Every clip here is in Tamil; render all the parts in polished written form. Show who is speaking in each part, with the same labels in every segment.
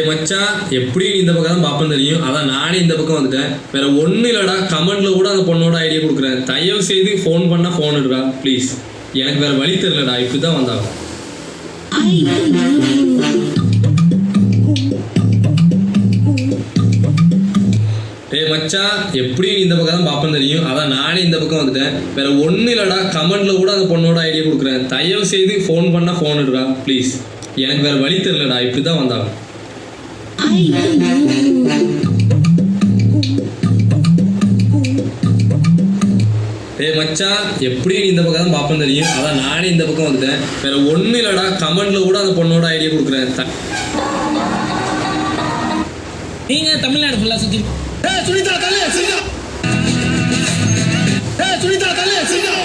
Speaker 1: மச்சான் எப்படி இந்த பக்கம் தான் பாப்பேன்னு தெரியும், அதான் நானே இந்த பக்கம் வந்துட்டேன். வேற ஒன்றும் இல்லடா, கமெண்ட்ல கூட அந்த பொண்ணோட ஐடியா கொடுக்குறேன். தயவு செய்து ஃபோன் பண்ணா ஃபோன் எடுடா ப்ளீஸ். எனக்கு வேற வழி தெரியலடா, இப்படிதான் வந்தாங்க. டேய் மச்சான், எப்படி இந்த பக்கம் தான் பாப்பேன்னு தெரியும், அதான் நானே இந்த பக்கம் வந்துட்டேன். வேற ஒன்றும் இல்லடா, கமெண்ட்ல கூட அந்த பொண்ணோட ஐடியா கொடுக்குறேன். தயவு செய்து ஃபோன் பண்ணா ஃபோன் எடுடா ப்ளீஸ். எனக்கு வேற வழி தெரியலடா, இப்படிதான் வந்தாங்க. டேய் மச்சான், எப்படி இந்த பக்கம் தான் பாப்பேன்னு தெரியும், அதான் நானே இந்த பக்கம் வந்துட்டேன். வேற ஒன்றும் இல்லடா, கமெண்ட்ல கூட அந்த பொண்ணோட ஐடியா கொடுக்குறேன்.
Speaker 2: நீங்க தமிழ்நாடு ஃபுல்லா சுத்தி
Speaker 3: சுனிதா தள்ளு சீக்கிரம். சுனிதா தள்ளு சீக்கிரம்.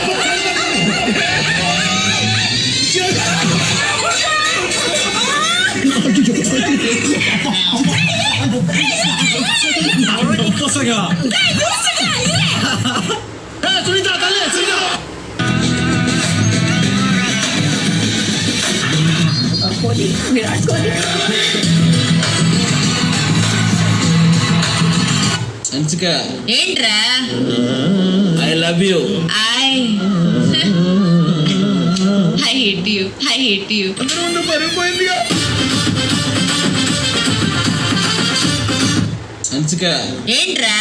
Speaker 3: சுனிதா தள்ளு சீக்கிரம்.
Speaker 4: கோலி, விராட் கோலி.
Speaker 2: அன்சிகா,
Speaker 4: ఏంట్రా?
Speaker 2: I love you.
Speaker 4: I hate you. I hate you.
Speaker 2: Hansika,
Speaker 4: ఏంట్రా?